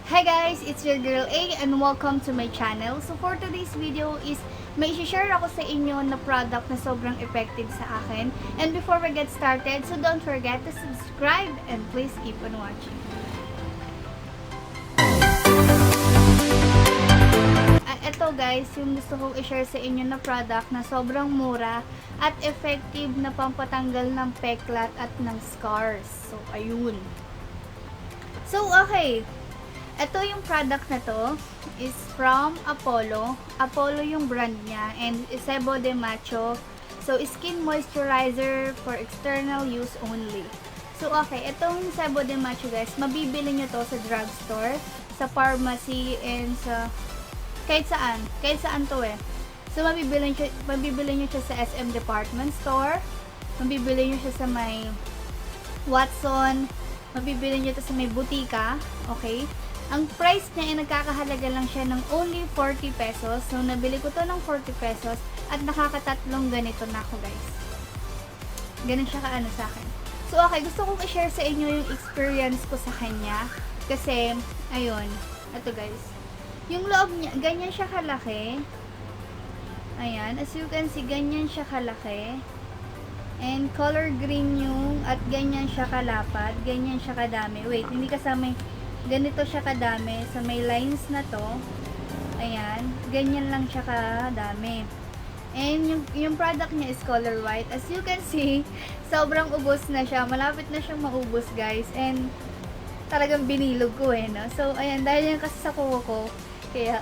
Hi guys, it's your girl A and welcome to my channel. So for today's video is may share ako sa inyo na product na sobrang effective sa akin. And before we get started, so don't forget to subscribe and please keep on watching. Ito guys, yung gusto kong i-share sa inyo na product na sobrang mura at effective na pampatanggal ng peklat at ng scars. So ayun. So okay. Ito yung product na to is from Apollo. Apollo yung brand niya and Sebo de Macho. So, skin moisturizer for external use only. So, okay. Itong Sebo de Macho guys, mabibili nyo to sa drugstore, sa pharmacy, and sa kahit saan. Kahit saan to eh. So, mabibili nyo siya sa SM Department Store. Mabibili nyo siya sa may Watson. Mabibili nyo to sa may butika. Okay? Ang price niya ay nagkakahalaga lang siya ng only 40 pesos. So, nabili ko to ng 40 pesos at nakakatatlong ganito na ako guys. Ganun siya kaano sa akin. So, okay. Gusto kong i-share sa inyo yung experience ko sa kanya. Kasi, ayun. Ito guys. Yung loob niya, ganyan siya kalaki. Ayan. As you can see, ganyan siya kalaki. And color green yung at ganyan siya kalapad. Ganyan siya kadami. Wait, hindi kasama yung ganito siya kadami sa may lines na to. Ayan, ganyan lang siya kadami. And yung product niya is color white. As you can see, sobrang ubos na siya. Malapit na siyang maubos, guys. And talagang binilog ko eh, no? So, ayan, dahil yan kasi sa kuko ko, kaya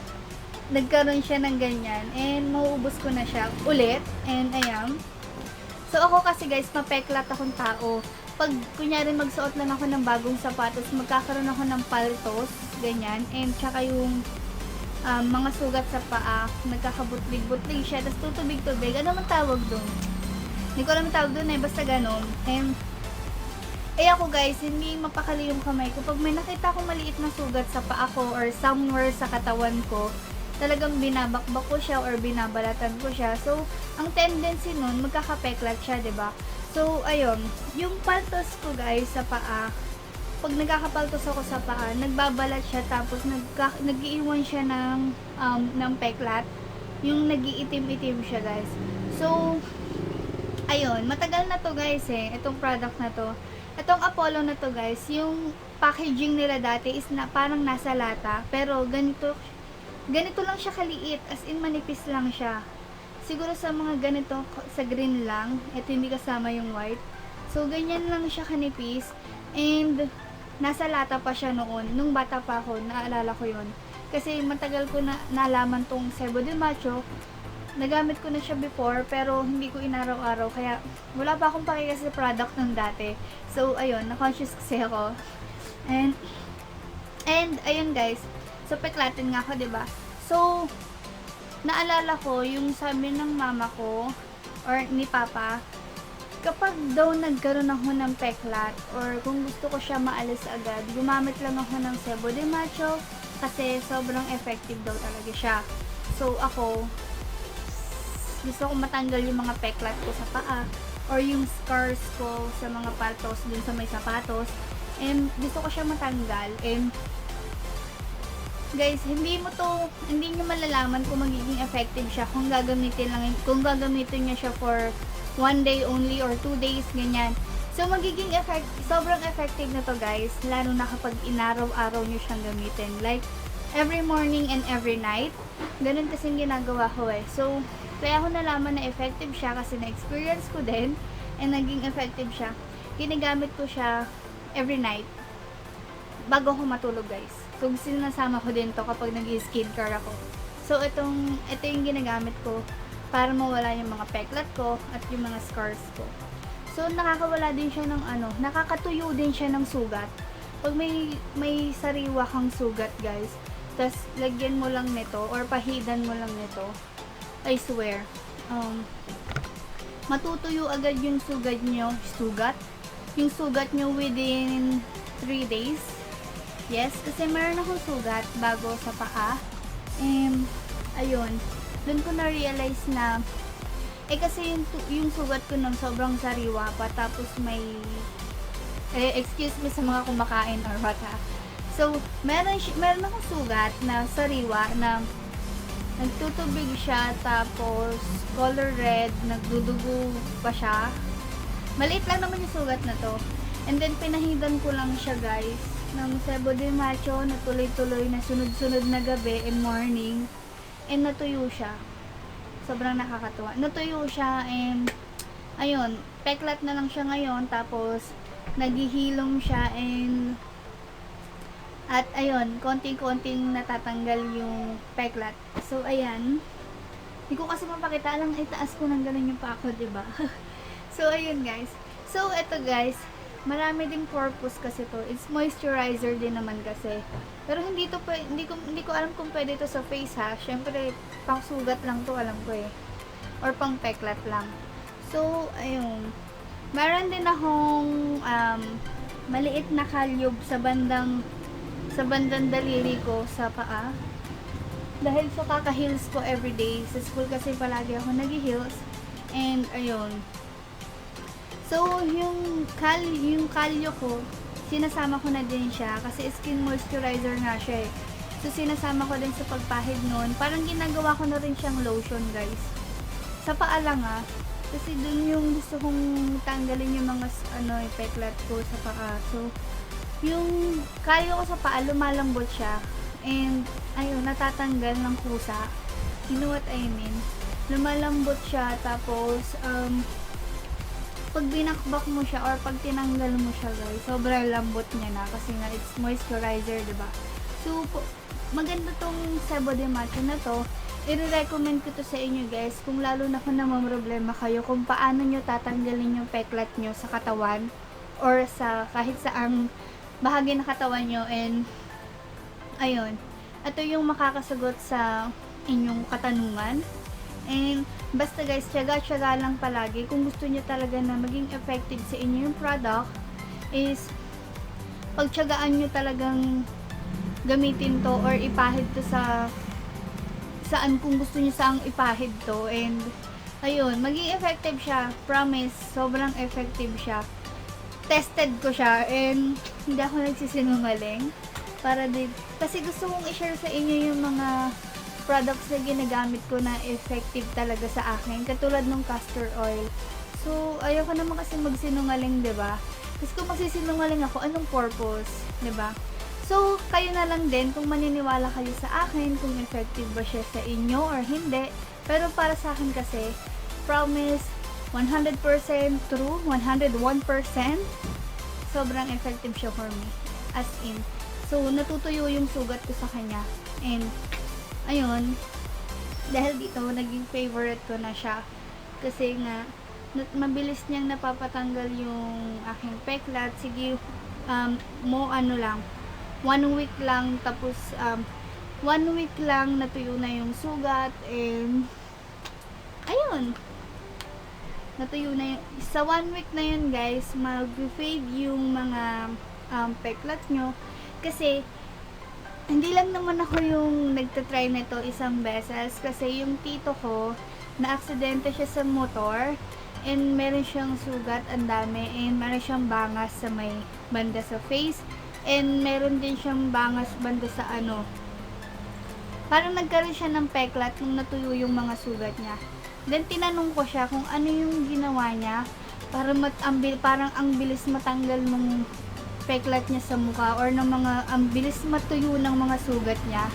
nagkaroon siya ng ganyan. And mauubos ko na siya ulit. And ayan. So, ako kasi guys, mapeklat akong tao. Pag kunyari magsuot lang ako ng bagong sapatos, magkakaroon ako ng paltos, ganyan, and tsaka yung mga sugat sa paa, nagkakabutlig-butlig siya, tapos tutubig-tubig. Ano man tawag doon? Hindi ko alam ang tawag doon eh, basta ganon. And ako guys, hindi mapakali yung kamay ko. Pag may nakita akong maliit na sugat sa paa ko or somewhere sa katawan ko, talagang binabakbak ko siya or binabalatan ko siya. So, ang tendency nun, magkakapeklat siya, 'di ba? So, ayun, yung paltos ko guys sa paa, pag nagkakapaltos ako sa paa, nagbabalat siya tapos nag-iiwan siya ng peklat. Yung nag-iitim-itim siya guys. So, ayun, matagal na to guys eh, itong product na to. Itong Apollo na to guys, yung packaging nila dati is na parang nasa lata, pero ganito lang siya kaliit, as in manipis lang siya. Siguro sa mga ganito, sa green lang. Ito hindi kasama yung white. So, ganyan lang siya kanipis. And, nasa lata pa siya noon. Nung bata pa ako, naalala ko yun. Kasi matagal ko na nalaman tong Sebo de Macho. Nagamit ko na siya before, pero hindi ko inaraw-araw. Kaya, wala pa akong pakita sa product ng dati. So, ayun, na-conscious kasi ako. And, ayun guys. So, peklatin nga ako, diba? So, naalala ko, yung sabi ng mama ko, or ni papa, kapag daw nagkaroon ako ng peklat, or kung gusto ko siya maalis agad, gumamit lang ako ng Sebo de Macho, kasi sobrang effective daw talaga siya. So, ako, gusto ko matanggal yung mga peklat ko sa paa, or yung scars ko sa mga paltos dun sa may sapatos, and gusto ko siya matanggal, and guys, hindi nyo malalaman kung magiging effective siya kung gagamitin niya siya for 1 day only or 2 days, ganyan. So, sobrang effective na to guys, lalo na kapag inaraw-araw nyo siyang gamitin. Like, every morning and every night, ganun kasing ginagawa ko eh. So, kaya ako nalaman na effective siya kasi na-experience ko din, and naging effective siya. Ginagamit ko siya every night, bago ako matulog guys. So, sinasama ko din to kapag nag-skincare ako. So, ito yung ginagamit ko para mawala yung mga peklat ko at yung mga scars ko. So, nakakawala din siya ng nakakatuyo din siya ng sugat. Pag may sariwa kang sugat guys, tas lagyan mo lang nito or pahidan mo lang nito, I swear, matutuyo agad yung sugat nyo within 3 days. Yes, kasi meron akong sugat bago sa paa. Ayun, dun ko na-realize na, kasi yung sugat ko nun sobrang sariwa pa, tapos may excuse me sa mga kumakain or what ha. So, meron akong sugat na sariwa na nagtutubig siya, tapos color red, nagdudugo pa siya. Maliit lang naman yung sugat na to. And then, pinahidan ko lang siya, guys, ng Sebo de Macho na tuloy-tuloy na sunod-sunod na gabi and morning. And natuyo siya. Sobrang nakakatuwa. Natuyo siya and ayun, peklat na lang siya ngayon, tapos naghihilom siya and at ayun, konting-konting natatanggal yung peklat. So ayan, hindi ko kasi mapakita lang, itaas ko ng ganun yung pako, diba? So ayun guys. So eto guys, marami ding purpose kasi to. It's moisturizer din naman kasi. Pero hindi ko alam kung pwede to sa face ha. Syempre, pang sugat lang to, alam ko eh. Or pang peklat lang. So, ayun. Meron din akong maliit na kalyog sa bandang daliri ko sa paa. Dahil sa kaka-heels ko everyday. Sa school kasi palagi ako nag-heels. And, ayun. So, yung kalyo ko, sinasama ko na din siya kasi skin moisturizer nga siya eh. So, sinasama ko din sa pagpahid nun. Parang ginagawa ko na rin siyang lotion, guys. Sa paa lang ah. Kasi dun yung gusto kong tanggalin yung mga peklat ko sa paa. So, yung kalyo ko sa paa, lumalambot siya. And, ayun, natatanggal ng kusa. You know what I mean? Lumalambot siya, tapos, pag binakbak mo siya or pag tinanggal mo siya guys, sobrang lambot niya na kasi nga it's moisturizer, diba? So, maganda tong Sebo de Macho na to. I-recommend ko to sa inyo guys kung lalo na kung namamroblema kayo kung paano nyo tatanggalin yung peklat nyo sa katawan or sa kahit saang bahagi ng katawan nyo. And ayun, ito yung makakasagot sa inyong katanungan. And basta guys, tiyaga-tiyaga lang palagi. Kung gusto niyo talaga na maging effective sa inyo yung product, is pagtiyagaan nyo talagang gamitin to or ipahid to saan kung gusto niyo saang ipahid to. And ayun, maging effective siya. Promise, sobrang effective siya. Tested ko siya and hindi ako nagsisinungaling. Kasi gusto kong i-share sa inyo yung mga products na ginagamit ko na effective talaga sa akin, katulad ng castor oil. So, ayoko naman kasi magsinungaling, 'di ba? Kasi kung magsisinungaling ako, anong purpose, 'di ba? So, kayo na lang din kung maniniwala kayo sa akin, kung effective ba siya sa inyo or hindi. Pero para sa akin kasi, promise, 100% true, 101%, sobrang effective siya for me. As in. So, natutuyo yung sugat ko sa kanya. And ayun, dahil dito, naging favorite ko na siya. Kasi nga, mabilis niyang napapatanggal yung aking peklat. Sige, 1 week lang, tapos 1 week lang natuyo na yung sugat. And ayun, natuyo na yung, sa 1 week na yun guys, mag-fade yung mga peklat nyo. Kasi hindi lang naman ako yung nagtatry nito isang beses, kasi yung tito ko na-aksidente siya sa motor and meron siyang sugat ang dami and meron siyang bangas sa may banda sa face and meron din siyang bangas banda sa parang nagkaroon siya ng peklat nung natuyo yung mga sugat niya. Then tinanong ko siya kung ano yung ginawa niya para parang ang bilis matanggal nung peklat niya sa mukha or ng mga ang bilis matuyo ng mga sugat niya.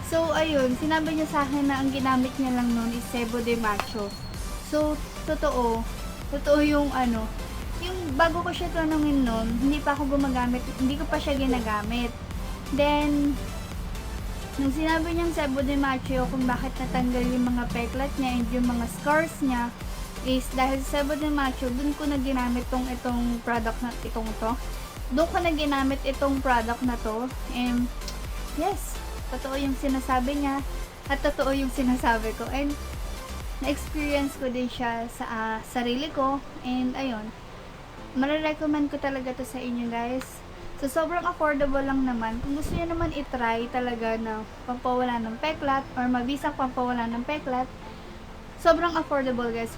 So ayun, sinabi niya sa akin na ang ginamit niya lang noon is Sebo de Macho. So totoo yung yung bago ko siya tanungin noon, hindi pa ako gumagamit, hindi ko pa siya ginagamit. Then nung sinabi niyang Sebo de Macho kung bakit natanggal yung mga peklat niya and yung mga scars niya, is dahil sa Sebo de Macho, dun ko na ginamit itong product na doon ko na ginamit itong product na to. And yes, totoo yung sinasabi niya at totoo yung sinasabi ko. And na-experience ko din siya sa sarili ko. And ayun, marirecommend ko talaga to sa inyo guys. So sobrang affordable lang naman. Kung gusto niyo naman itry talaga na pampawala ng peklat or mabisang pampawala ng peklat, sobrang affordable guys.